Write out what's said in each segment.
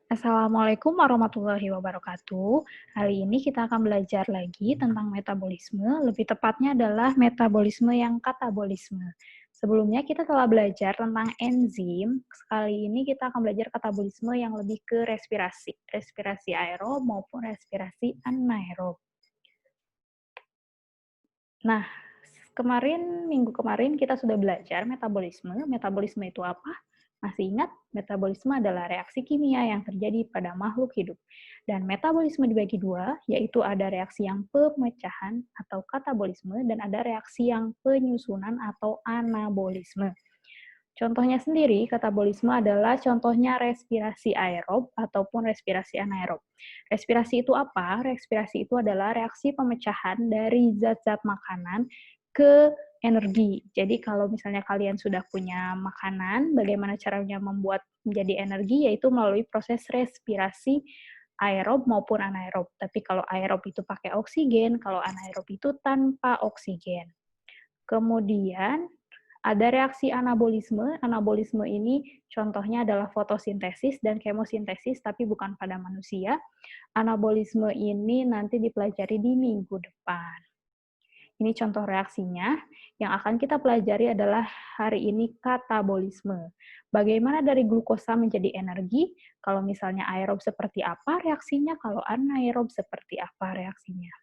Assalamualaikum warahmatullahi wabarakatuh. Hari ini kita akan belajar lagi tentang metabolisme, lebih tepatnya adalah metabolisme yang katabolisme. Sebelumnya kita telah belajar tentang enzim, sekali ini kita akan belajar katabolisme yang lebih ke respirasi, respirasi aerob maupun respirasi anaerob. Nah, minggu kemarin kita sudah belajar metabolisme. Metabolisme itu apa? Masih ingat? Metabolisme adalah reaksi kimia yang terjadi pada makhluk hidup. Dan metabolisme dibagi dua, yaitu ada reaksi yang pemecahan atau katabolisme, dan ada reaksi yang penyusunan atau anabolisme. Contohnya sendiri, katabolisme adalah contohnya respirasi aerob ataupun respirasi anaerob. Respirasi itu apa? Respirasi itu adalah reaksi pemecahan dari zat-zat makanan ke energi. Jadi kalau misalnya kalian sudah punya makanan, bagaimana caranya membuat menjadi energi? Yaitu melalui proses respirasi aerob maupun anaerob. Tapi kalau aerob itu pakai oksigen, kalau anaerob itu tanpa oksigen. Kemudian ada reaksi anabolisme. Anabolisme ini contohnya adalah fotosintesis dan kemosintesis, tapi bukan pada manusia. Anabolisme ini nanti dipelajari di minggu depan. Ini contoh reaksinya. Yang akan kita pelajari adalah hari ini katabolisme. Bagaimana dari glukosa menjadi energi? Kalau misalnya aerob seperti apa reaksinya? Kalau anaerob seperti apa reaksinya?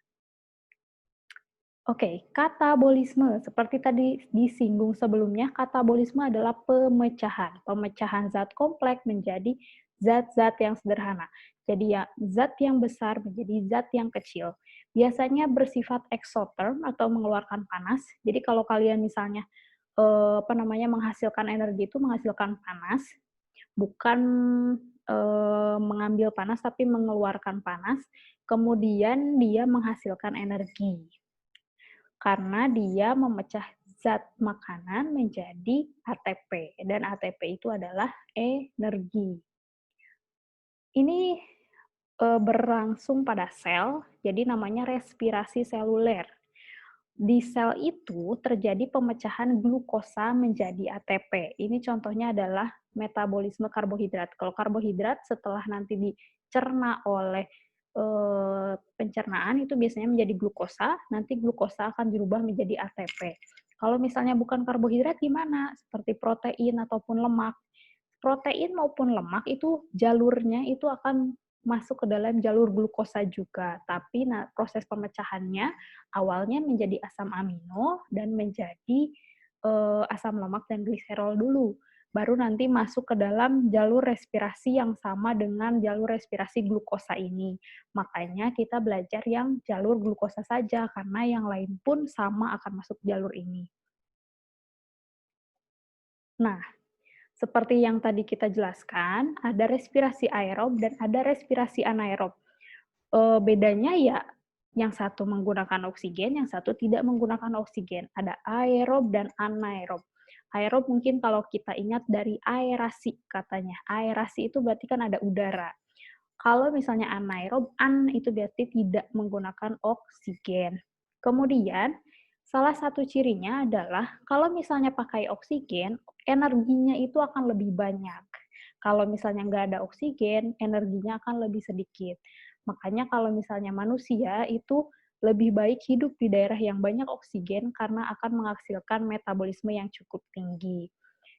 Oke, katabolisme. Seperti tadi disinggung sebelumnya, katabolisme adalah pemecahan. Pemecahan zat kompleks menjadi zat-zat yang sederhana. Jadi ya, zat yang besar menjadi zat yang kecil. Biasanya bersifat eksoterm atau mengeluarkan panas. Jadi kalau kalian misalnya menghasilkan energi itu menghasilkan panas, bukan mengambil panas tapi mengeluarkan panas. Kemudian dia menghasilkan energi karena dia memecah zat makanan menjadi ATP, dan ATP itu adalah energi. Ini berlangsung pada sel, jadi namanya respirasi seluler. Di sel itu terjadi pemecahan glukosa menjadi ATP. Ini contohnya adalah metabolisme karbohidrat. Kalau karbohidrat setelah nanti dicerna oleh pencernaan itu biasanya menjadi glukosa, nanti glukosa akan dirubah menjadi ATP. Kalau misalnya bukan karbohidrat gimana? Seperti protein ataupun lemak. Protein maupun lemak itu jalurnya itu akan masuk ke dalam jalur glukosa juga, tapi proses pemecahannya awalnya menjadi asam amino dan menjadi asam lemak dan gliserol dulu. Baru nanti masuk ke dalam jalur respirasi yang sama dengan jalur respirasi glukosa ini. Makanya kita belajar yang jalur glukosa saja, karena yang lain pun sama akan masuk jalur ini. Nah, seperti yang tadi kita jelaskan, ada respirasi aerob dan ada respirasi anaerob. Bedanya ya, yang satu menggunakan oksigen, yang satu tidak menggunakan oksigen. Ada aerob dan anaerob. Aerob mungkin kalau kita ingat dari aerasi katanya. Aerasi itu berarti kan ada udara. Kalau misalnya anaerob, itu berarti tidak menggunakan oksigen. Kemudian, salah satu cirinya adalah kalau misalnya pakai oksigen, energinya itu akan lebih banyak. Kalau misalnya nggak ada oksigen, energinya akan lebih sedikit. Makanya kalau misalnya manusia itu lebih baik hidup di daerah yang banyak oksigen karena akan menghasilkan metabolisme yang cukup tinggi.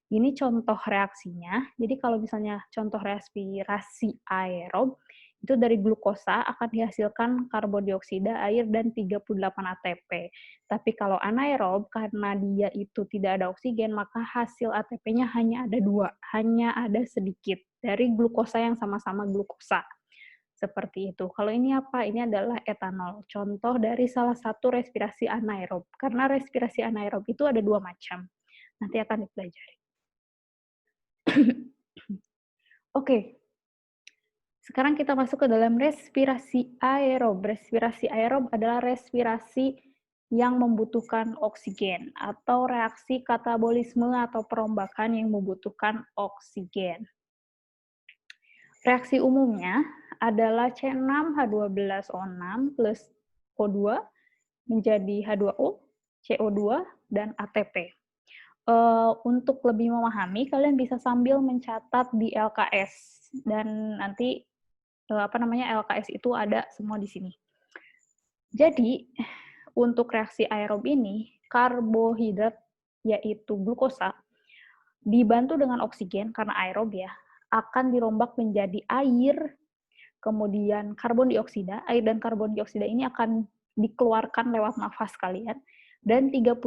Ini contoh reaksinya. Jadi kalau misalnya contoh respirasi aerob, itu dari glukosa akan dihasilkan karbodioksida, air, dan 38 ATP. Tapi kalau anaerob, karena dia itu tidak ada oksigen, maka hasil ATP-nya hanya ada 2, hanya ada sedikit dari glukosa yang sama-sama glukosa. Seperti itu. Kalau ini apa? Ini adalah etanol. Contoh dari salah satu respirasi anaerob. Karena respirasi anaerob itu ada 2 macam. Nanti akan dipelajari. Oke, sekarang kita masuk ke dalam respirasi aerob. Respirasi aerob adalah respirasi yang membutuhkan oksigen atau reaksi katabolisme atau perombakan yang membutuhkan oksigen. Reaksi umumnya adalah C6H12O6 plus O2 menjadi H2O, CO2, dan ATP. Untuk lebih memahami, kalian bisa sambil mencatat di LKS. dan nanti LKS itu ada semua di sini. Jadi, untuk reaksi aerob ini, karbohidrat yaitu glukosa dibantu dengan oksigen karena aerob ya, akan dirombak menjadi air, kemudian karbon dioksida. Air dan karbon dioksida ini akan dikeluarkan lewat nafas kalian, dan 38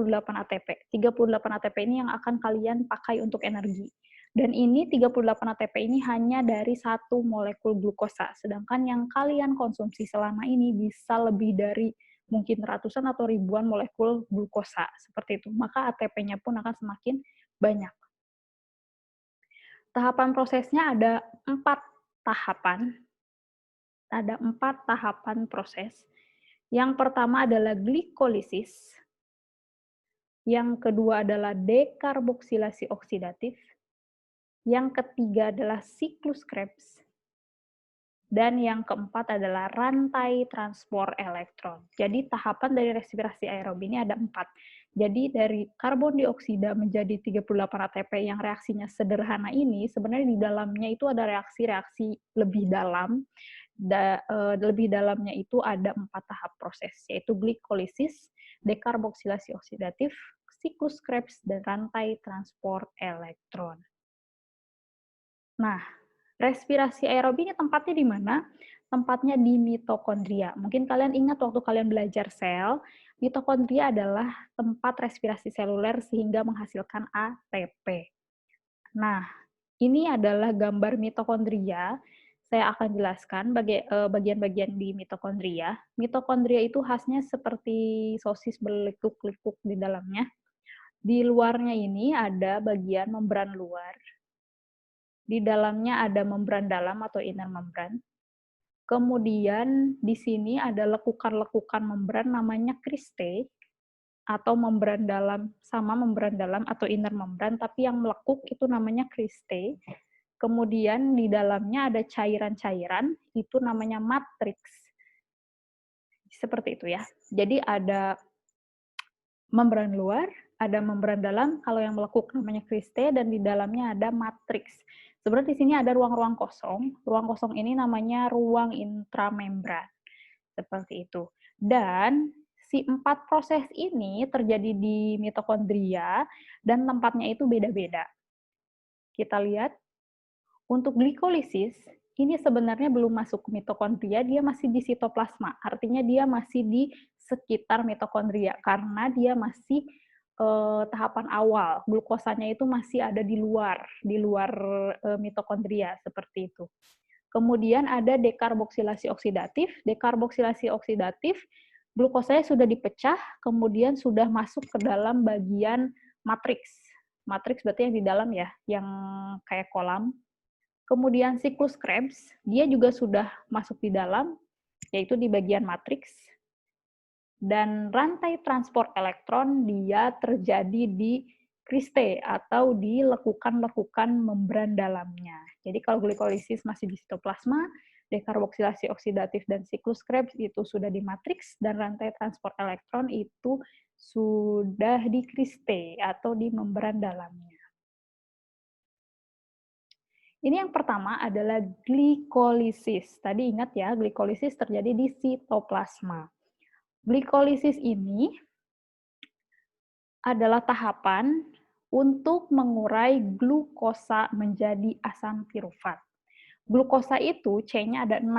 ATP. 38 ATP ini yang akan kalian pakai untuk energi. Dan ini 38 ATP ini hanya dari satu molekul glukosa, sedangkan yang kalian konsumsi selama ini bisa lebih dari mungkin ratusan atau ribuan molekul glukosa, seperti itu. Maka ATP-nya pun akan semakin banyak. Tahapan prosesnya ada 4 tahapan. Ada 4 tahapan proses. Yang pertama adalah glikolisis. Yang kedua adalah dekarboksilasi oksidatif. Yang ketiga adalah siklus Krebs. Dan yang keempat adalah rantai transport elektron. Jadi tahapan dari respirasi aerob ini ada 4. Jadi dari karbon dioksida menjadi 38 ATP yang reaksinya sederhana ini, sebenarnya di dalamnya itu ada reaksi-reaksi lebih dalam. Lebih dalamnya itu ada 4 tahap proses, yaitu glikolisis, dekarboksilasi oksidatif, siklus Krebs, dan rantai transport elektron. Nah, respirasi aerob ini tempatnya di mana? Tempatnya di mitokondria. Mungkin kalian ingat waktu kalian belajar sel, mitokondria adalah tempat respirasi seluler sehingga menghasilkan ATP. Nah, ini adalah gambar mitokondria. Saya akan jelaskan bagian-bagian di mitokondria. Mitokondria itu khasnya seperti sosis berlekuk-lekuk di dalamnya. Di luarnya ini ada bagian membran luar. Di dalamnya ada membran dalam atau inner membran. Kemudian di sini ada lekukan-lekukan membran namanya cristae atau membran dalam, sama membran dalam atau inner membran, tapi yang melekuk itu namanya cristae. Kemudian di dalamnya ada cairan-cairan, itu namanya matriks. Seperti itu ya. Jadi ada membran luar, ada membran dalam, kalau yang melekuk namanya cristae, dan di dalamnya ada matriks. Sebenarnya di sini ada ruang-ruang kosong. Ruang kosong ini namanya ruang intramembran. Seperti itu. Dan si 4 proses ini terjadi di mitokondria dan tempatnya itu beda-beda. Kita lihat, untuk glikolisis, ini sebenarnya belum masuk ke mitokondria, dia masih di sitoplasma. Artinya dia masih di sekitar mitokondria, karena dia masih tahapan awal. Glukosanya itu masih ada di luar mitokondria, seperti itu. Kemudian ada dekarboksilasi oksidatif. Dekarboksilasi oksidatif, glukosanya sudah dipecah, kemudian sudah masuk ke dalam bagian matriks. Matriks berarti yang di dalam ya, yang kayak kolam. Kemudian siklus Krebs, dia juga sudah masuk di dalam, yaitu di bagian matriks. Dan rantai transport elektron, dia terjadi di cristae atau di lekukan-lekukan membran dalamnya. Jadi kalau glikolisis masih di sitoplasma, dekarboksilasi oksidatif dan siklus Krebs itu sudah di matriks, dan rantai transport elektron itu sudah di cristae atau di membran dalamnya. Ini yang pertama adalah glikolisis. Tadi ingat ya, glikolisis terjadi di sitoplasma. Glikolisis ini adalah tahapan untuk mengurai glukosa menjadi asam pirufat. Glukosa itu C-nya ada 6.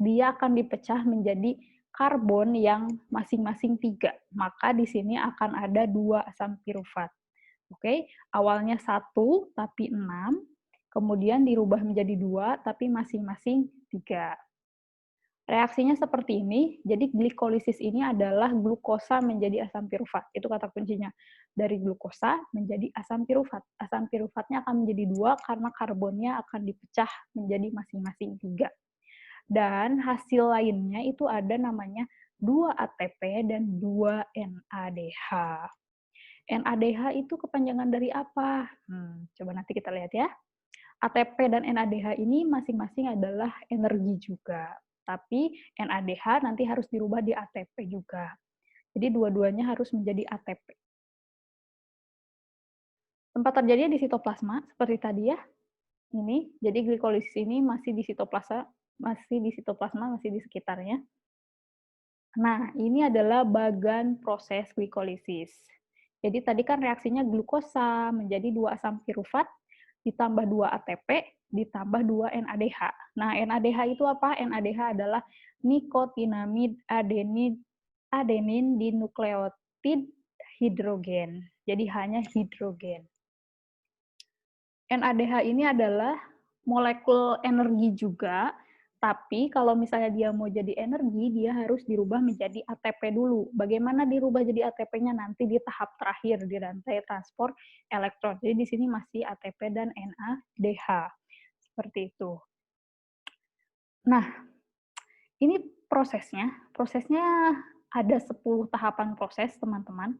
Dia akan dipecah menjadi karbon yang masing-masing 3. Maka di sini akan ada 2 asam pirufat. Oke, awalnya 1 tapi 6. Kemudian dirubah menjadi 2, tapi masing-masing 3. Reaksinya seperti ini, jadi glikolisis ini adalah glukosa menjadi asam pirufat. Itu kata kuncinya. Dari glukosa menjadi asam pirufat. Asam pirufatnya akan menjadi 2 karena karbonnya akan dipecah menjadi masing-masing 3. Dan hasil lainnya itu ada namanya 2 ATP dan 2 NADH. NADH itu kepanjangan dari apa? Coba nanti kita lihat ya. ATP dan NADH ini masing-masing adalah energi juga. Tapi NADH nanti harus dirubah di ATP juga. Jadi dua-duanya harus menjadi ATP. Tempat terjadinya di sitoplasma, seperti tadi ya. ini. Jadi glikolisis ini masih di sitoplasma, masih di sekitarnya. Nah, ini adalah bagan proses glikolisis. Jadi tadi kan reaksinya glukosa menjadi 2 asam pirufat ditambah 2 ATP ditambah 2 NADH. Nah, NADH itu apa? NADH adalah nikotinamid adenin dinukleotid hidrogen. Jadi hanya hidrogen. NADH ini adalah molekul energi juga, tapi kalau misalnya dia mau jadi energi, dia harus dirubah menjadi ATP dulu. Bagaimana dirubah jadi ATP-nya nanti di tahap terakhir di rantai transport elektron. Jadi di sini masih ATP dan NADH. Seperti itu. Nah, ini prosesnya. Prosesnya ada 10 tahapan proses, teman-teman.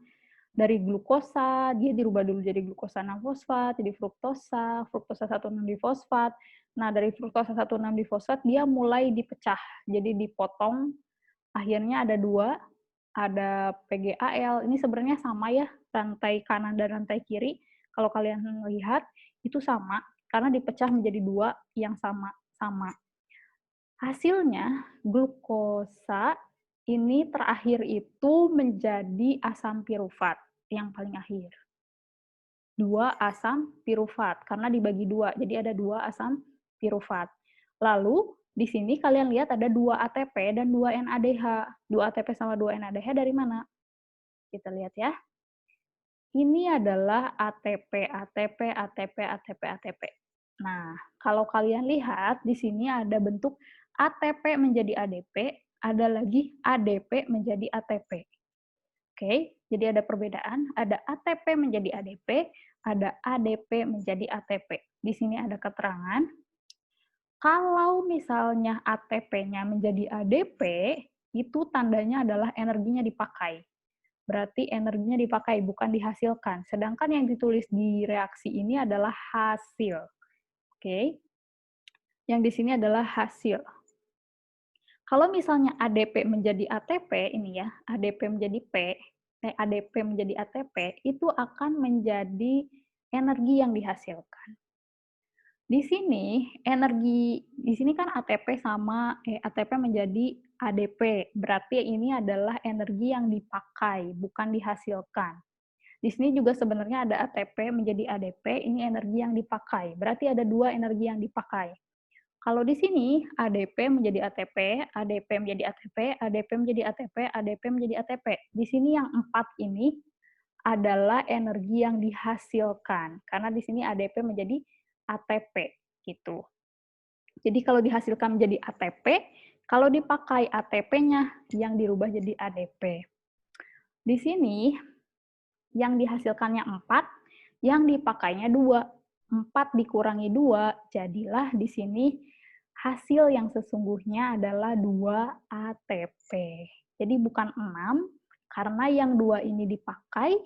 Dari glukosa, dia dirubah dulu jadi glukosa 6-fosfat, jadi fruktosa, fruktosa 1,6 difosfat. Nah, dari fruktosa 1,6 difosfat, dia mulai dipecah, jadi dipotong. Akhirnya ada 2, ada PGAL. Ini sebenarnya sama ya, rantai kanan dan rantai kiri. Kalau kalian lihat, itu sama, karena dipecah menjadi 2 yang sama-sama. Hasilnya, glukosa ini terakhir itu menjadi asam pirufat yang paling akhir. 2 asam pirufat, karena dibagi 2, jadi ada 2 asam pirufat. Lalu, di sini kalian lihat ada 2 ATP dan 2 NADH. 2 ATP sama 2 NADH dari mana? Kita lihat ya. Ini adalah ATP, ATP, ATP, ATP, ATP. Nah, kalau kalian lihat, di sini ada bentuk ATP menjadi ADP, ada lagi ADP menjadi ATP. Oke, jadi ada perbedaan, ada ATP menjadi ADP, ada ADP menjadi ATP. Di sini ada keterangan, kalau misalnya ATP-nya menjadi ADP, itu tandanya adalah energinya dipakai. Berarti energinya dipakai, bukan dihasilkan. Sedangkan yang ditulis di reaksi ini adalah hasil. Oke, yang di sini adalah hasil. Kalau misalnya ADP menjadi ATP, ini ya, ADP menjadi ADP menjadi ATP, itu akan menjadi energi yang dihasilkan. Di sini, di sini kan ATP sama, ATP menjadi ADP, berarti ini adalah energi yang dipakai, bukan dihasilkan. Di sini juga sebenarnya ada ATP menjadi ADP, ini energi yang dipakai, berarti ada 2 energi yang dipakai. Kalau di sini ADP menjadi ATP, ADP menjadi ATP, ADP menjadi ATP, ADP menjadi ATP. Di sini yang 4 ini adalah energi yang dihasilkan karena di sini ADP menjadi ATP gitu. Jadi kalau dihasilkan menjadi ATP, kalau dipakai ATP-nya yang dirubah jadi ADP. Di sini yang dihasilkannya 4, yang dipakainya 2. 4 dikurangi 2, jadilah di sini hasil yang sesungguhnya adalah 2 ATP. Jadi bukan 6, karena yang 2 ini dipakai,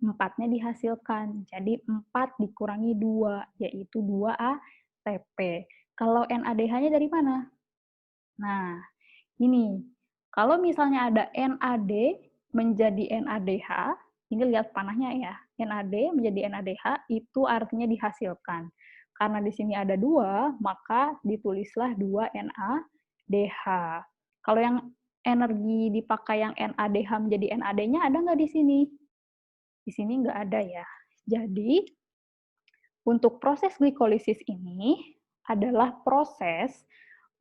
4-nya dihasilkan. Jadi 4 dikurangi 2, yaitu 2 ATP. Kalau NADH-nya dari mana? Nah, ini. Kalau misalnya ada NAD menjadi NADH, ini lihat panahnya ya, NAD menjadi NADH, itu artinya dihasilkan. Karena di sini ada 2, maka ditulislah 2 NADH. Kalau yang energi dipakai yang NADH menjadi NAD-nya, ada nggak di sini? Di sini nggak ada ya. Jadi, untuk proses glikolisis ini adalah proses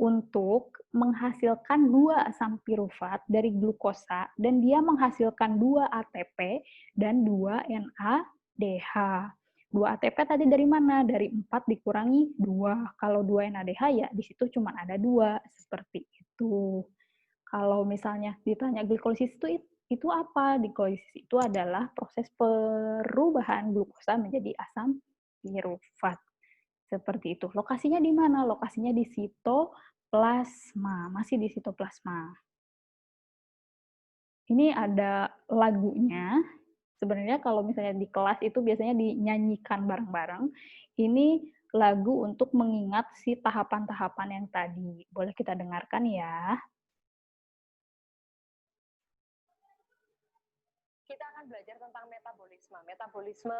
untuk menghasilkan 2 asam pirufat dari glukosa dan dia menghasilkan 2 ATP dan 2 NADH. 2 ATP tadi dari mana? Dari 4 dikurangi 2. Kalau 2 NADH ya di situ cuma ada 2, seperti itu. Kalau misalnya ditanya glikolisis itu apa? Glikolisis itu adalah proses perubahan glukosa menjadi asam pirufat. Seperti itu. Lokasinya di mana? Lokasinya di sitoplasma, masih di sitoplasma. Ini ada lagunya. Sebenarnya kalau misalnya di kelas itu biasanya dinyanyikan bareng-bareng. Ini lagu untuk mengingat si tahapan-tahapan yang tadi. Boleh kita dengarkan ya. Kita akan belajar tentang metabolisme. Metabolisme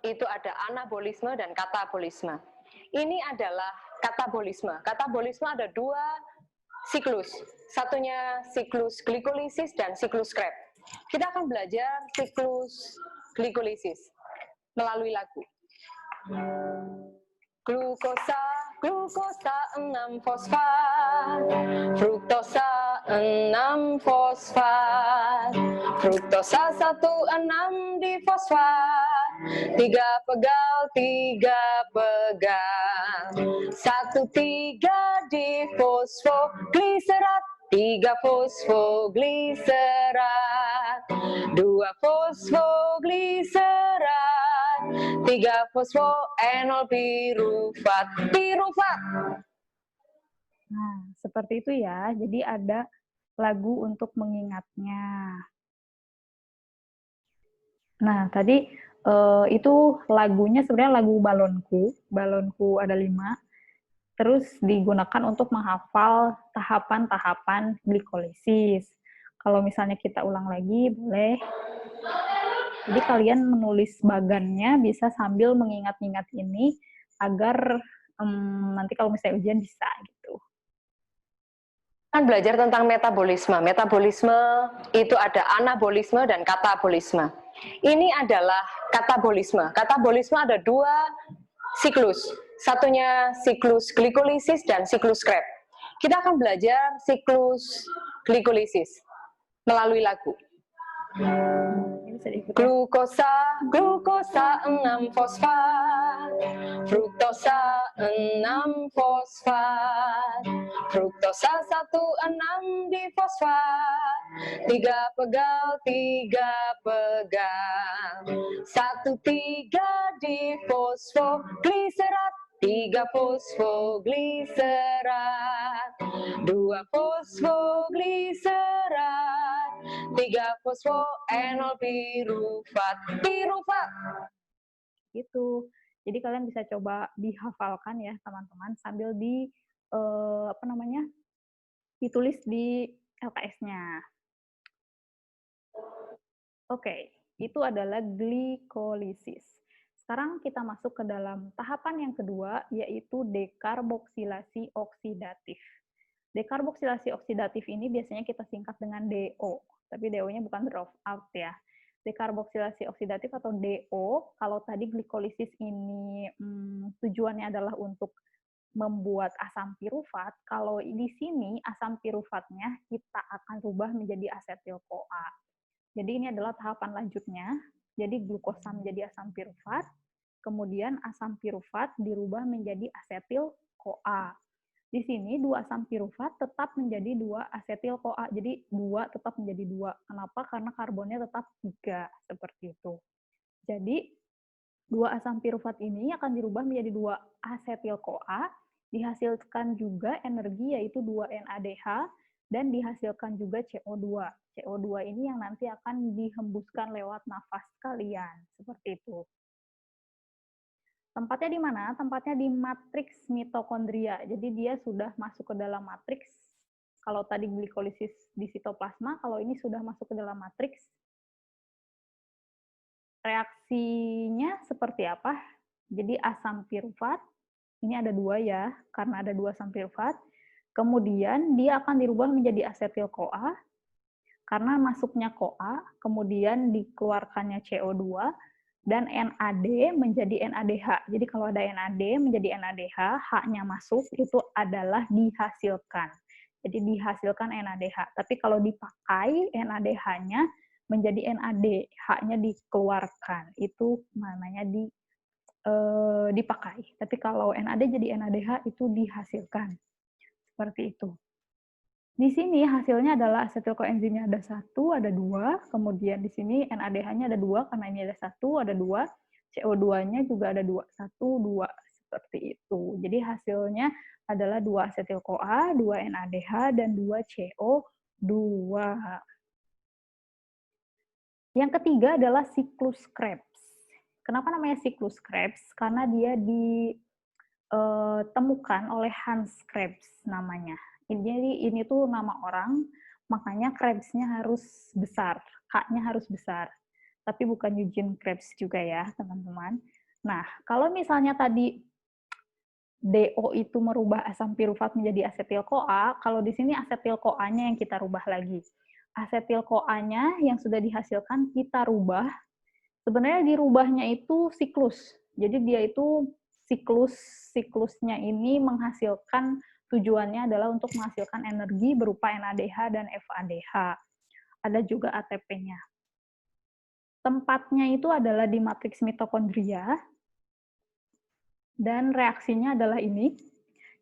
itu ada anabolisme dan katabolisme. Ini adalah katabolisme. Katabolisme ada dua siklus. Satunya siklus glikolisis dan siklus Krebs. Kita akan belajar siklus glikolisis melalui lagu. Glukosa, glukosa 6 fosfat, fruktosa 6 fosfat, fruktosa 1 6 difosfat, 3 pegal 3 pegal, 1 3 difosfogliserat, 3 fosfogliserat, 2 fosfogliserat, 3 fosfoenol pirufat. Pirufat. Nah, seperti itu ya. Jadi ada lagu untuk mengingatnya. Nah, tadi itu lagunya sebenarnya lagu Balonku. Balonku ada 5. Terus digunakan untuk menghafal tahapan-tahapan glikolisis. Kalau misalnya kita ulang lagi, boleh. Jadi kalian menulis bagannya bisa sambil mengingat-ingat ini agar nanti kalau misalnya ujian bisa gitu. Kan belajar tentang metabolisme. Metabolisme itu ada anabolisme dan katabolisme. Ini adalah katabolisme. Katabolisme ada dua siklus. Satunya siklus glikolisis dan siklus Krebs. Kita akan belajar siklus glikolisis melalui lagu. Glukosa, glukosa 6 fosfat, fruktosa 6 fosfat, fruktosa 1 6 difosfat, 3 pegal 3 pegal, 1 3 difosfogliserat, 3 fosfogliserat, 2 fosfogliserat, 3 fosfoenol pirufat. Pirufat. Gitu. Jadi kalian bisa coba dihafalkan ya teman-teman sambil ditulis di LKS-nya. Oke, itu adalah glikolisis. Sekarang kita masuk ke dalam tahapan yang kedua, yaitu dekarboksilasi oksidatif. Dekarboksilasi oksidatif ini biasanya kita singkat dengan DO, tapi DO-nya bukan drop out ya. Dekarboksilasi oksidatif atau DO, kalau tadi glikolisis ini tujuannya adalah untuk membuat asam pirufat, kalau di sini asam pirufatnya kita akan rubah menjadi asetil-CoA. Jadi ini adalah tahapan lanjutnya. Jadi glukosa menjadi asam pirufat, kemudian asam pirufat dirubah menjadi asetil-CoA. Di sini 2 asam pirufat tetap menjadi 2 asetil-CoA. Jadi 2 tetap menjadi 2. Kenapa? Karena karbonnya tetap 3, seperti itu. Jadi 2 asam pirufat ini akan dirubah menjadi 2 asetil-CoA, dihasilkan juga energi yaitu 2 NADH, dan dihasilkan juga CO2. CO2 ini yang nanti akan dihembuskan lewat nafas kalian, seperti itu. Tempatnya di mana? Tempatnya di matriks mitokondria. Jadi dia sudah masuk ke dalam matriks. Kalau tadi glikolisis di sitoplasma, kalau ini sudah masuk ke dalam matriks. Reaksinya seperti apa? Jadi asam pirufat, ini ada 2 ya, karena ada 2 asam pirufat. Kemudian dia akan dirubah menjadi asetil-CoA, karena masuknya CoA, kemudian dikeluarkannya CO2, dan NAD menjadi NADH. Jadi kalau ada NAD menjadi NADH, H-nya masuk, itu adalah dihasilkan. Jadi dihasilkan NADH. Tapi kalau dipakai NADH-nya menjadi NAD, H-nya dikeluarkan. Itu namanya dipakai. Tapi kalau NAD jadi NADH, itu dihasilkan. Seperti itu. Di sini hasilnya adalah asetil-koenzimnya ada 1, ada 2, kemudian di sini NADH-nya ada 2, karena ini ada 1, ada 2, CO2-nya juga ada 2, 1, 2, seperti itu. Jadi hasilnya adalah 2 asetil-CoA, 2 NADH, dan 2 CO2. Yang ketiga adalah siklus Krebs. Kenapa namanya siklus Krebs? Karena dia ditemukan oleh Hans Krebs namanya. Jadi ini tuh nama orang, makanya Krebs-nya harus besar, K-nya harus besar. Tapi bukan Eugene Krebs juga ya, teman-teman. Nah, kalau misalnya tadi DO itu merubah asam pirufat menjadi asetil-CoA, kalau di sini asetil-CoA-nya yang kita rubah lagi. Asetil-CoA-nya yang sudah dihasilkan kita rubah, sebenarnya dirubahnya itu siklus. Jadi dia itu siklusnya ini menghasilkan, tujuannya adalah untuk menghasilkan energi berupa NADH dan FADH. Ada juga ATP-nya. Tempatnya itu adalah di matriks mitokondria, dan reaksinya adalah ini.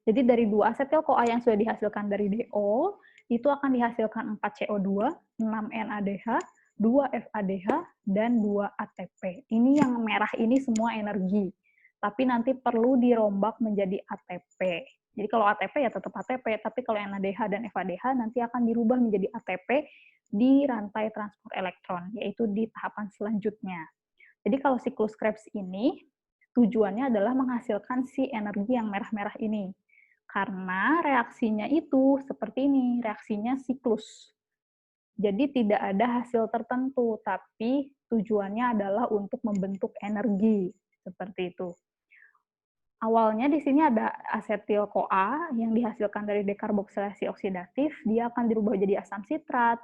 Jadi dari 2 asetil-CoA yang sudah dihasilkan dari DO, itu akan dihasilkan 4 CO2, 6 NADH, 2 FADH, dan 2 ATP. Ini yang merah ini semua energi. Tapi nanti perlu dirombak menjadi ATP. Jadi kalau ATP ya tetap ATP, tapi kalau NADH dan FADH nanti akan dirubah menjadi ATP di rantai transport elektron, yaitu di tahapan selanjutnya. Jadi kalau siklus Krebs ini, tujuannya adalah menghasilkan si energi yang merah-merah ini. Karena reaksinya itu seperti ini, reaksinya siklus. Jadi tidak ada hasil tertentu, tapi tujuannya adalah untuk membentuk energi, seperti itu. Awalnya di sini ada asetil-CoA yang dihasilkan dari dekarboksilasi oksidatif, dia akan dirubah jadi asam sitrat,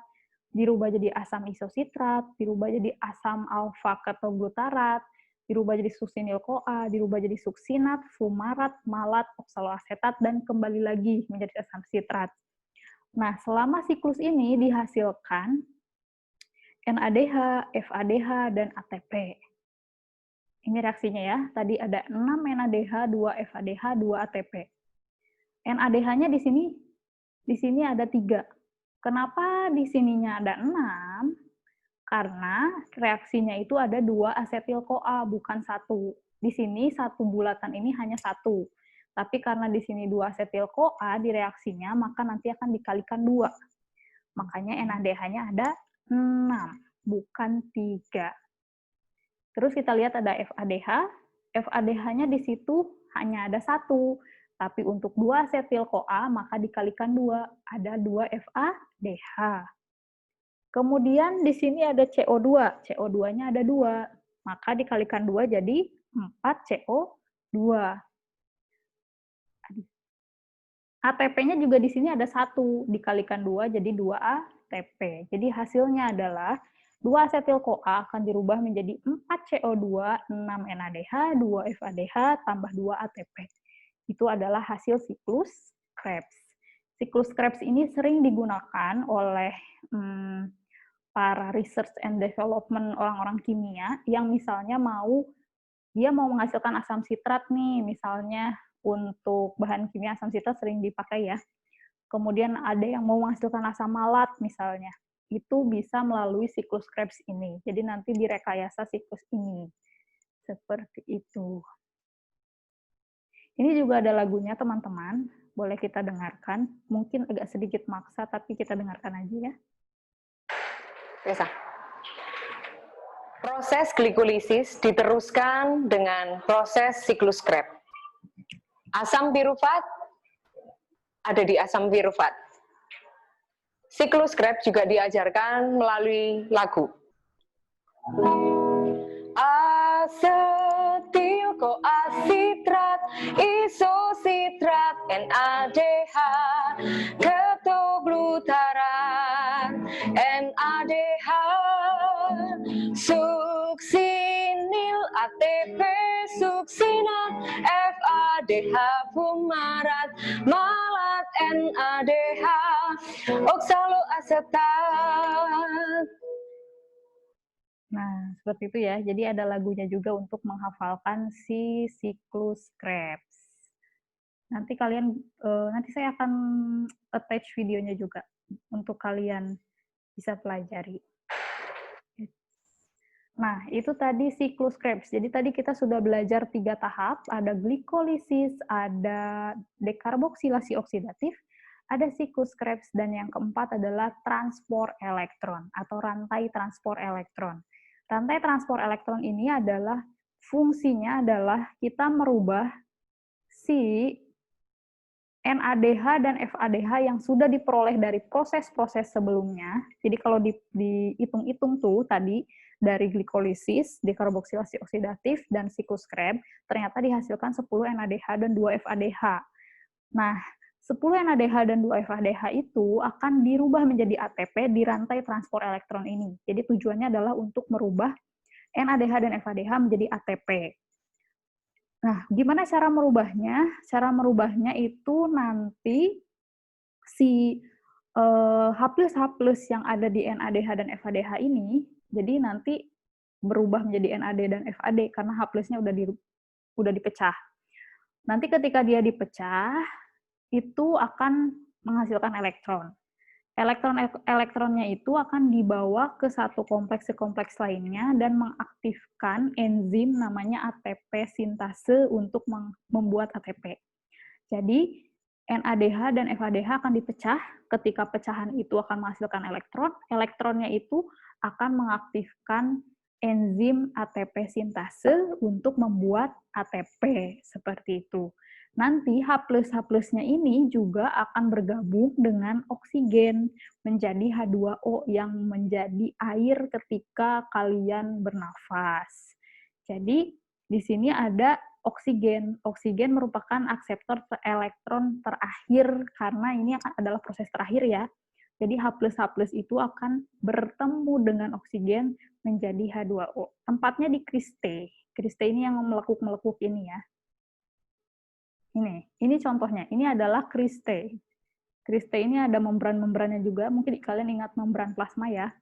dirubah jadi asam isositrat, dirubah jadi asam alfa-ketoglutarat, dirubah jadi suksinil-CoA, dirubah jadi suksinat, fumarat, malat, oksaloasetat, dan kembali lagi menjadi asam sitrat. Nah, selama siklus ini dihasilkan NADH, FADH, dan ATP. Ini reaksinya ya, tadi ada 6 NADH, 2 FADH, 2 ATP. NADH-nya di sini ada 3. Kenapa di sininya ada 6? Karena reaksinya itu ada 2 asetil-CoA, bukan 1. Di sini satu bulatan ini hanya 1. Tapi karena di sini 2 asetil-CoA di reaksinya, maka nanti akan dikalikan 2. Makanya NADH-nya ada 6, bukan 3. Terus kita lihat ada FADH. FADH-nya di situ hanya ada 1. Tapi untuk 2 asetil-CoA, maka dikalikan 2. Ada 2 FADH. Kemudian di sini ada CO2. CO2-nya ada 2. Maka dikalikan 2 jadi 4 CO2. ATP-nya juga di sini ada 1. Dikalikan 2 jadi 2 ATP. Jadi hasilnya adalah 2 asetil-CoA akan dirubah menjadi 4 CO2, 6 NADH, 2 FADH, tambah 2 ATP. Itu adalah hasil siklus Krebs. Siklus Krebs ini sering digunakan oleh para research and development orang-orang kimia yang misalnya dia mau menghasilkan asam sitrat nih, misalnya untuk bahan kimia asam sitrat sering dipakai ya. Kemudian ada yang mau menghasilkan asam malat misalnya. Itu bisa melalui siklus Krebs ini. Jadi nanti direkayasa siklus ini. Seperti itu. Ini juga ada lagunya teman-teman. Boleh kita dengarkan. Mungkin agak sedikit maksa, tapi kita dengarkan aja ya. Bisa. Proses glikolisis diteruskan dengan proses siklus Krebs. Asam pirufat ada di asam pirufat. Siklus Krebs juga diajarkan melalui lagu. Asetil-CoA sitrat, isositrat, NADH, ketoglutarat, NADH, suksinil, ATP, suksinat, FADH, fumarat, malat, NADH, oksaloasetat. Nah, seperti itu ya. Jadi ada lagunya juga untuk menghafalkan si siklus Krebs. Nanti saya akan attach videonya juga untuk kalian bisa pelajari. Nah, itu tadi siklus Krebs. Jadi tadi kita sudah belajar 3 tahap, ada glikolisis, ada dekarboksilasi oksidatif, ada siklus Krebs, dan yang keempat adalah transport elektron atau rantai transport elektron. Rantai transport elektron ini adalah fungsinya adalah kita merubah si NADH dan FADH yang sudah diperoleh dari proses-proses sebelumnya. Jadi kalau dihitung-hitung tuh tadi dari glikolisis, dekarboksilasi oksidatif, dan siklus Krebs, ternyata dihasilkan 10 NADH dan 2 FADH. Nah, 10 NADH dan 2 FADH itu akan dirubah menjadi ATP di rantai transport elektron ini. Jadi tujuannya adalah untuk merubah NADH dan FADH menjadi ATP. Nah, gimana cara merubahnya? Cara merubahnya itu nanti si H+H+ yang ada di NADH dan FADH ini, jadi nanti berubah menjadi NAD dan FAD karena H+-nya udah dipecah. Nanti ketika dia dipecah, itu akan menghasilkan elektron. Elektronnya itu akan dibawa ke satu kompleks lainnya dan mengaktifkan enzim namanya ATP sintase untuk membuat ATP. Jadi NADH dan FADH akan dipecah. Ketika pecahan itu akan menghasilkan elektron. Elektronnya itu akan mengaktifkan enzim ATP sintase untuk membuat ATP seperti itu. Nanti H+H+-nya ini juga akan bergabung dengan oksigen menjadi H2O yang menjadi air ketika kalian bernafas. Jadi di sini ada oksigen. Oksigen merupakan akseptor elektron terakhir karena ini adalah proses terakhir ya. Jadi H+H+ itu akan bertemu dengan oksigen menjadi H2O. Tempatnya di kriste. Kriste ini yang melekuk-melekuk ini ya. Ini contohnya. Ini adalah kriste. Kriste ini ada membran-membrannya juga. Mungkin kalian ingat membran plasma ya.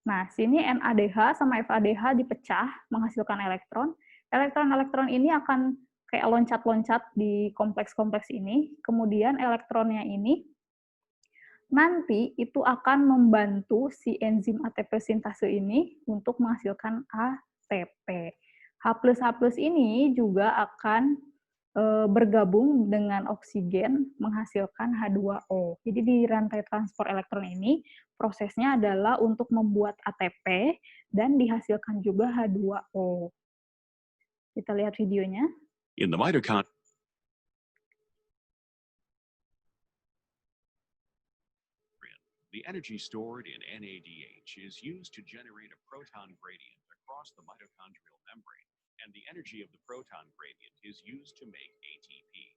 Nah, sini NADH sama FADH dipecah menghasilkan elektron. Elektron-elektron ini akan kayak loncat-loncat di kompleks-kompleks ini. Kemudian elektronnya ini nanti itu akan membantu si enzim ATP sintase ini untuk menghasilkan ATP. H+H+ ini juga akan bergabung dengan oksigen menghasilkan H2O. Jadi di rantai transport elektron ini prosesnya adalah untuk membuat ATP dan dihasilkan juga H2O. Kita lihat videonya. In the mitochondria, the energy stored in NADH is used to generate a proton gradient across the mitochondrial membrane, and the energy of the proton gradient is used to make ATP.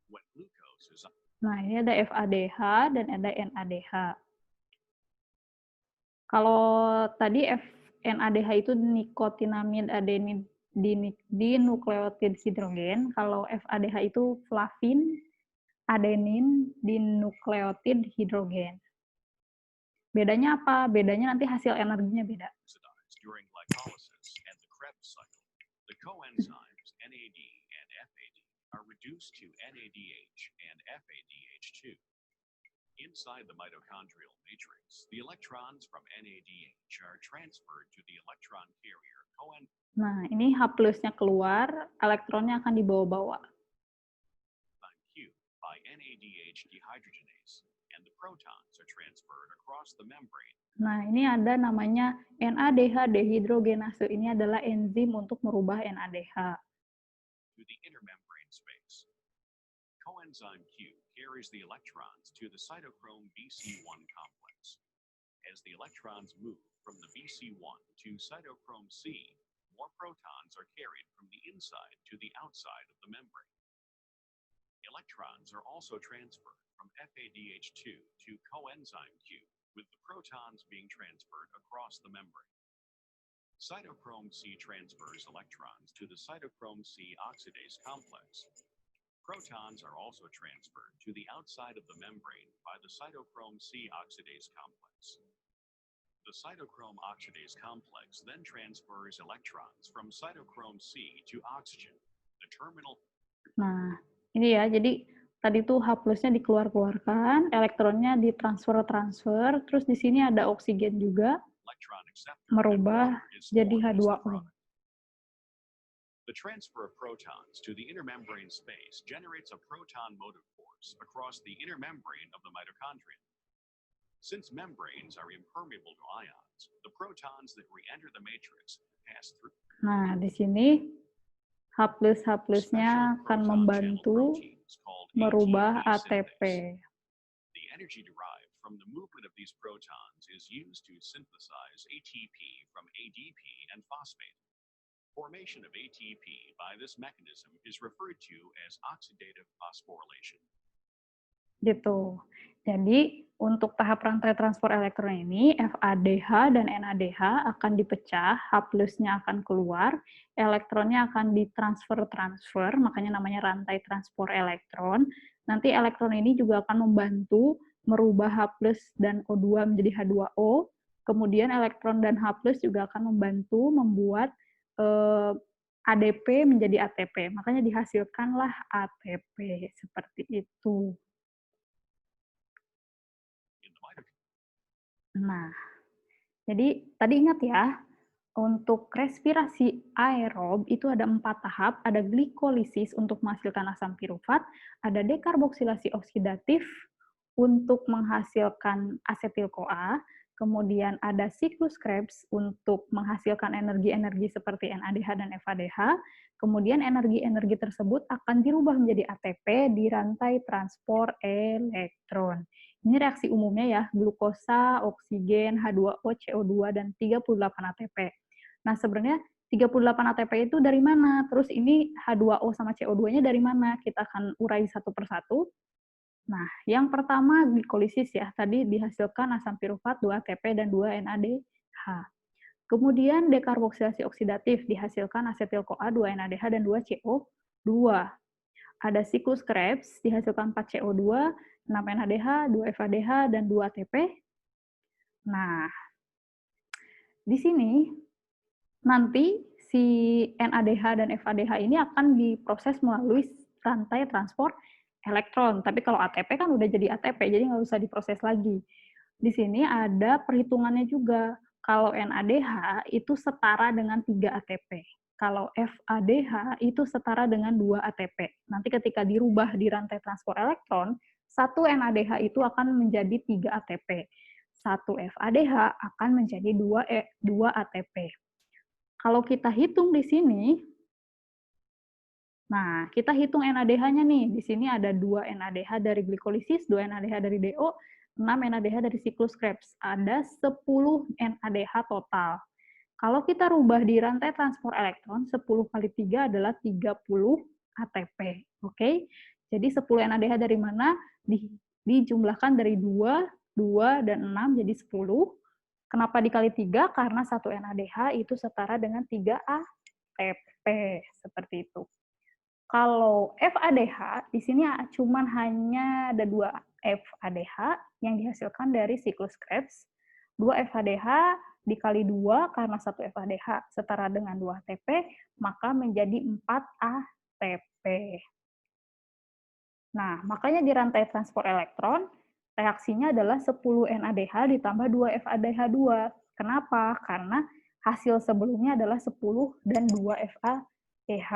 When glucose is Nah, ini ada FADH dan ada NADH. Kalau tadi NADH itu nikotinamid adenin dinukleotid hidrogen, kalau FADH itu flavin adenin dinukleotid hidrogen. Bedanya apa? Bedanya nanti hasil energinya beda. during glycolysis and the Krebs cycle, the coenzymes NAD and FAD are reduced to NADH and FADH2. Inside the mitochondrial matrix, the electrons from NADH are transferred to the electron carrier coenzyme Nah, ini H+-nya keluar, elektronnya akan dibawa-bawa. Q by NADH dehydrogenase, and the protons are transferred across the membrane. Nah, ini ada namanya NADH dehidrogenase. Ini adalah enzim untuk merubah NADH. To the intermembrane space. Coenzyme Q carries the electrons to the cytochrome BC1 complex. As the electrons move from the BC1 to cytochrome C, more protons are carried from the inside to the outside of the membrane. Electrons are also transferred from FADH2 to coenzyme Q, with the protons being transferred across the membrane. Cytochrome C transfers electrons to the cytochrome C oxidase complex. Protons are also transferred to the outside of the membrane by the cytochrome C oxidase complex. The cytochrome oxidase complex then transfers electrons from cytochrome C to oxygen. The terminal. Nah, ini ya, jadi tadi tuh H+-nya dikeluarkan, elektronnya ditransfer, terus di sini ada oksigen juga, merubah jadi H2O. The transfer of protons to the intermembrane space generates a proton motive force across the inner membrane of the mitochondria. Since membranes are impermeable to ions, the protons that re-enter the matrix pass through. Nah, di sini H+nya akan membantu merubah ATP. The energy derived from the movement of these protons is used to synthesize ATP from ADP and phosphate. Formation of ATP by this mechanism is referred to as oxidative phosphorylation. Gitu. Jadi, untuk tahap rantai transport elektron ini, FADH dan NADH akan dipecah, H+-nya akan keluar, elektronnya akan ditransfer, makanya namanya rantai transport elektron. Nanti elektron ini juga akan membantu merubah H+ dan O2 menjadi H2O, kemudian elektron dan H+ juga akan membantu membuat ADP menjadi ATP, makanya dihasilkanlah ATP, seperti itu. Nah, jadi tadi ingat ya, untuk respirasi aerob itu ada 4 tahap, ada glikolisis untuk menghasilkan asam pirufat, ada dekarboksilasi oksidatif untuk menghasilkan asetil-CoA, kemudian ada siklus Krebs untuk menghasilkan energi-energi seperti NADH dan FADH, kemudian energi-energi tersebut akan dirubah menjadi ATP di rantai transport elektron. Ini reaksi umumnya ya, glukosa, oksigen, H2O, CO2, dan 38 ATP. Nah, sebenarnya 38 ATP itu dari mana? Terus ini H2O sama CO2-nya dari mana? Kita akan urai satu persatu. Nah, yang pertama glikolisis ya, tadi dihasilkan asam pirufat 2 ATP dan 2 NADH. Kemudian dekarboksilasi oksidatif, dihasilkan asetil-CoA 2 NADH dan 2 CO2. Ada siklus Krebs, dihasilkan 4 CO2, 6 NADH, 2 FADH, dan 2 ATP. Nah, di sini nanti si NADH dan FADH ini akan diproses melalui rantai transport elektron. Tapi kalau ATP kan udah jadi ATP, jadi nggak usah diproses lagi. Di sini ada perhitungannya juga. Kalau NADH itu setara dengan 3 ATP. Kalau FADH itu setara dengan 2 ATP. Nanti ketika dirubah di rantai transport elektron, 1 NADH itu akan menjadi 3 ATP. 1 FADH akan menjadi 2 ATP. Kalau kita hitung di sini, nah, kita hitung NADH-nya nih. Di sini ada 2 NADH dari glikolisis, 2 NADH dari DO, 6 NADH dari siklus Krebs. Ada 10 NADH total. Kalau kita rubah di rantai transport elektron, 10 kali 3 adalah 30 ATP. Oke? Jadi 10 NADH dari mana? Dijumlahkan dari 2, 2, dan 6 jadi 10. Kenapa dikali 3? Karena 1 NADH itu setara dengan 3 ATP. Seperti itu. Kalau FADH, di sini cuman hanya ada 2 FADH yang dihasilkan dari siklus Krebs. 2 FADH dikali 2, karena 1 FADH setara dengan 2 ATP, maka menjadi 4 ATP. Nah, makanya di rantai transport elektron, reaksinya adalah 10 NADH ditambah 2 FADH2. Kenapa? Karena hasil sebelumnya adalah 10 dan 2 FADH.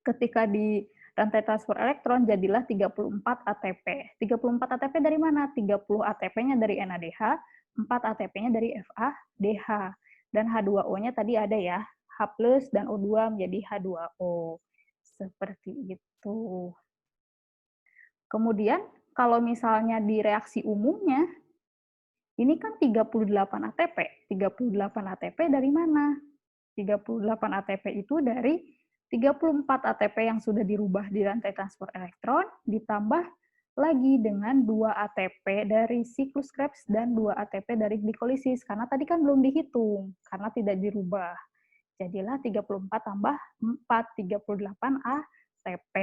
Ketika di rantai transport elektron, jadilah 34 ATP. 34 ATP dari mana? 30 ATP-nya dari NADH, 4 ATP-nya dari FADH. Dan H2O-nya tadi ada ya, H+ dan O2 menjadi H2O. Seperti itu. Kemudian, kalau misalnya di reaksi umumnya, ini kan 38 ATP. 38 ATP dari mana? 38 ATP itu dari 34 ATP yang sudah dirubah di rantai transport elektron, ditambah lagi dengan 2 ATP dari siklus Krebs dan 2 ATP dari glikolisis, karena tadi kan belum dihitung, karena tidak dirubah. Jadilah 34 tambah 4, 38 ATP.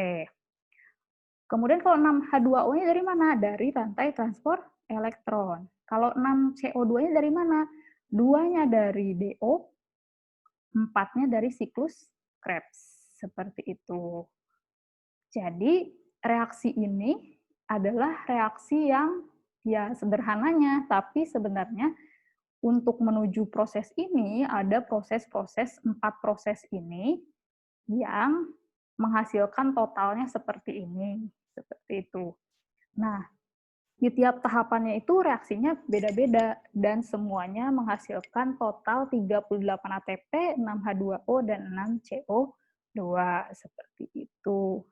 Kemudian kalau 6 H2O-nya dari mana? Dari rantai transport elektron. Kalau 6 CO2-nya dari mana? 2-nya dari DO, 4-nya dari siklus Krebs. Seperti itu. Jadi, reaksi ini adalah reaksi yang ya sederhananya, tapi sebenarnya untuk menuju proses ini ada proses-proses, 4 proses ini yang menghasilkan totalnya seperti ini. Seperti itu. Nah, di tiap tahapannya itu reaksinya beda-beda dan semuanya menghasilkan total 38 ATP, 6 H2O, dan 6 CO2. 2, seperti itu.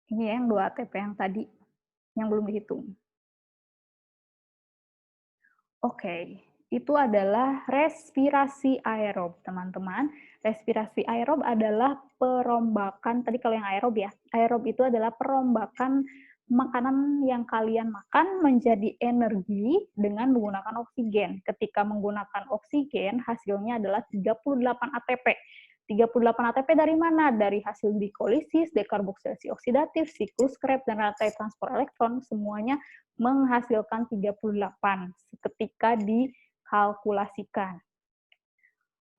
Ini yang 2 ATP yang tadi, yang belum dihitung. Oke, itu adalah respirasi aerob, teman-teman. Respirasi aerob adalah perombakan, tadi kalau yang aerob ya, aerob itu adalah perombakan makanan yang kalian makan menjadi energi dengan menggunakan oksigen. Ketika menggunakan oksigen, hasilnya adalah 38 ATP. 38 ATP dari mana? Dari hasil glikolisis, dekarboksilasi oksidatif, siklus Krebs, dan rantai transport elektron, semuanya menghasilkan 38 ketika dikalkulasikan.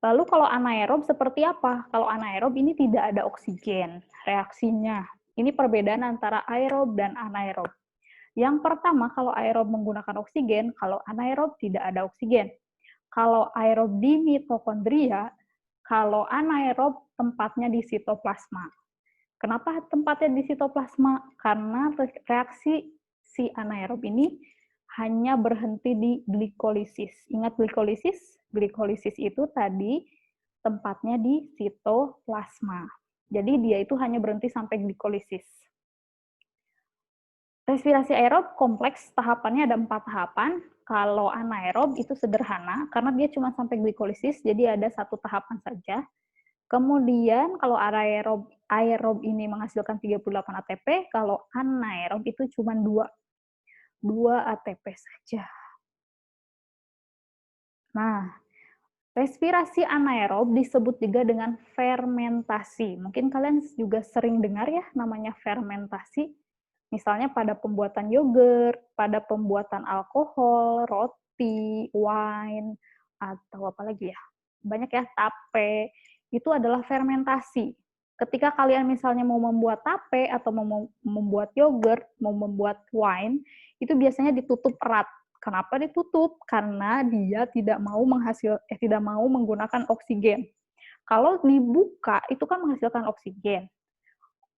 Lalu kalau anaerob seperti apa? Kalau anaerob ini tidak ada oksigen reaksinya. Ini perbedaan antara aerob dan anaerob. Yang pertama, kalau aerob menggunakan oksigen, kalau anaerob tidak ada oksigen. Kalau aerob di mitokondria, kalau anaerob tempatnya di sitoplasma. Kenapa tempatnya di sitoplasma? Karena reaksi si anaerob ini hanya berhenti di glikolisis. Ingat glikolisis? Glikolisis itu tadi tempatnya di sitoplasma. Jadi dia itu hanya berhenti sampai glikolisis. Respirasi aerob kompleks, tahapannya ada 4 tahapan. Kalau anaerob itu sederhana, karena dia cuma sampai glikolisis, jadi ada 1 tahapan saja. Kemudian kalau aerob ini menghasilkan 38 ATP, kalau anaerob itu cuma 2 ATP saja. Nah, respirasi anaerob disebut juga dengan fermentasi. Mungkin kalian juga sering dengar ya namanya fermentasi. Misalnya pada pembuatan yogurt, pada pembuatan alkohol, roti, wine, atau apa lagi ya? Banyak ya, tape. Itu adalah fermentasi. Ketika kalian misalnya mau membuat tape atau mau membuat yogurt, mau membuat wine, itu biasanya ditutup erat. Kenapa ditutup? Karena dia tidak mau menggunakan oksigen. Kalau dibuka itu kan menghasilkan oksigen.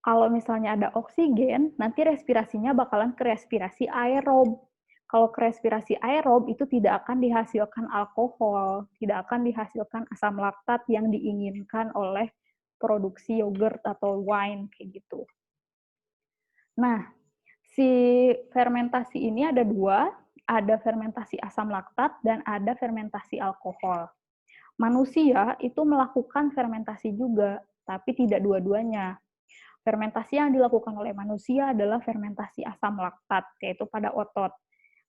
Kalau misalnya ada oksigen, nanti respirasinya bakalan ke respirasi aerob. Kalau ke respirasi aerob itu tidak akan dihasilkan alkohol, tidak akan dihasilkan asam laktat yang diinginkan oleh produksi yogurt atau wine kayak gitu. Nah, si fermentasi ini ada 2, ada fermentasi asam laktat dan ada fermentasi alkohol. Manusia itu melakukan fermentasi juga, tapi tidak dua-duanya. Fermentasi yang dilakukan oleh manusia adalah fermentasi asam laktat, yaitu pada otot.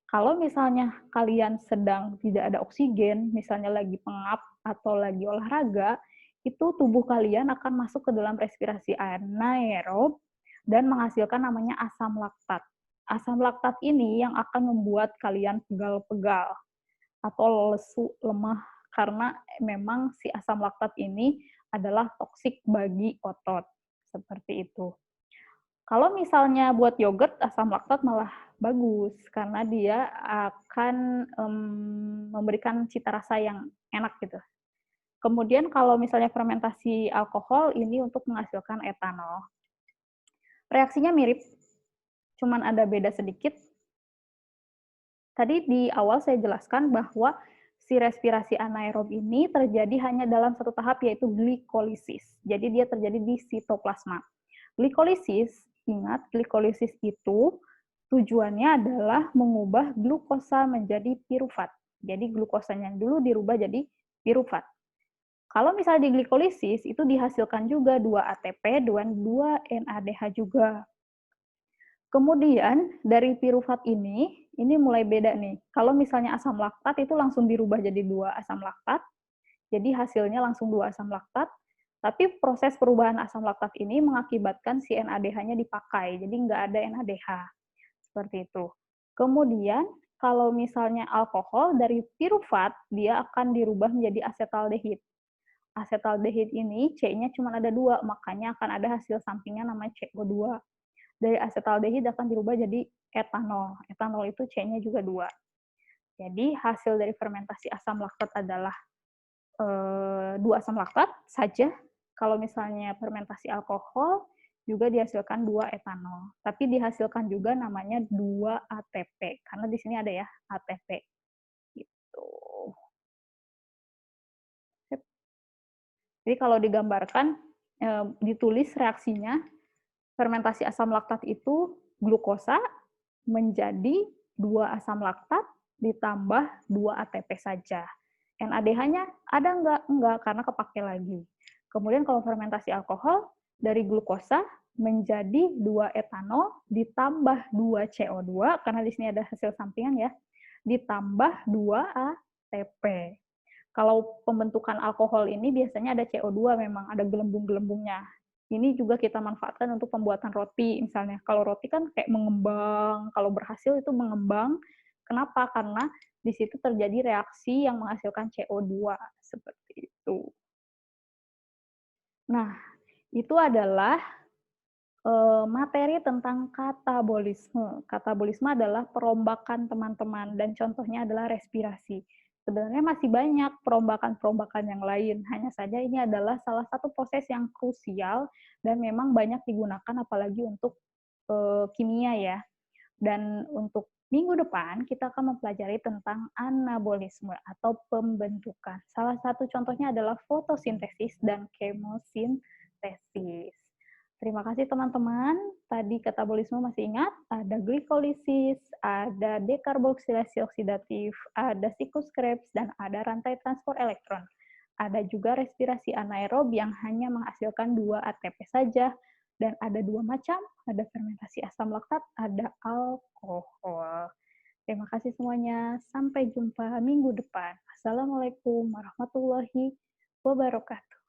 Kalau misalnya kalian sedang tidak ada oksigen, misalnya lagi pengap atau lagi olahraga, itu tubuh kalian akan masuk ke dalam respirasi anaerob dan menghasilkan namanya asam laktat. Asam laktat ini yang akan membuat kalian pegal-pegal atau lesu, lemah, karena memang si asam laktat ini adalah toksik bagi otot. Seperti itu. Kalau misalnya buat yogurt, asam laktat malah bagus, karena dia akan memberikan cita rasa yang enak gitu. Kemudian kalau misalnya fermentasi alkohol, ini untuk menghasilkan etanol. Reaksinya mirip, cuman ada beda sedikit. Tadi di awal saya jelaskan bahwa si respirasi anaerob ini terjadi hanya dalam satu tahap, yaitu glikolisis. Jadi dia terjadi di sitoplasma. Glikolisis, ingat, glikolisis itu tujuannya adalah mengubah glukosa menjadi pirufat. Jadi glukosanya dulu dirubah jadi pirufat. Kalau misalnya di glikolisis, itu dihasilkan juga 2 ATP dan 2 NADH juga. Kemudian dari pirufat ini mulai beda nih. Kalau misalnya asam laktat itu langsung dirubah jadi 2 asam laktat, jadi hasilnya langsung 2 asam laktat, tapi proses perubahan asam laktat ini mengakibatkan si NADH-nya dipakai, jadi nggak ada NADH. Seperti itu. Kemudian, kalau misalnya alkohol dari pirufat, dia akan dirubah menjadi asetaldehid. Asetaldehid ini C-nya cuma ada 2, makanya akan ada hasil sampingnya namanya CO2. Dari asetaldehid akan dirubah jadi etanol. Etanol itu C-nya juga 2. Jadi hasil dari fermentasi asam laktat adalah 2 asam laktat saja. Kalau misalnya fermentasi alkohol, juga dihasilkan 2 etanol. Tapi dihasilkan juga namanya 2 ATP, karena di sini ada ya ATP. Gitu. Jadi kalau digambarkan, ditulis reaksinya, fermentasi asam laktat itu glukosa menjadi 2 asam laktat ditambah 2 ATP saja. NADH-nya ada nggak? Enggak, karena kepake lagi. Kemudian kalau fermentasi alkohol, dari glukosa menjadi 2 etanol ditambah 2 CO2, karena di sini ada hasil sampingan ya, ditambah 2 ATP. Kalau pembentukan alkohol ini biasanya ada CO2 memang, ada gelembung-gelembungnya. Ini juga kita manfaatkan untuk pembuatan roti misalnya. Kalau roti kan kayak mengembang, kalau berhasil itu mengembang. Kenapa? Karena di situ terjadi reaksi yang menghasilkan CO2, seperti itu. Nah, itu adalah materi tentang katabolisme. Katabolisme adalah perombakan teman-teman, dan contohnya adalah respirasi. Sebenarnya masih banyak perombakan-perombakan yang lain, hanya saja ini adalah salah satu proses yang krusial dan memang banyak digunakan apalagi untuk kimia ya. Dan untuk minggu depan kita akan mempelajari tentang anabolisme atau pembentukan. Salah satu contohnya adalah fotosintesis dan kemosintesis. Terima kasih teman-teman. Tadi katabolisme masih ingat, ada glikolisis, ada dekarboksilasi oksidatif, ada siklus Krebs, dan ada rantai transport elektron. Ada juga respirasi anaerob yang hanya menghasilkan 2 ATP saja, dan ada 2 macam, ada fermentasi asam laktat, ada alkohol. Terima kasih semuanya. Sampai jumpa minggu depan. Assalamualaikum warahmatullahi wabarakatuh.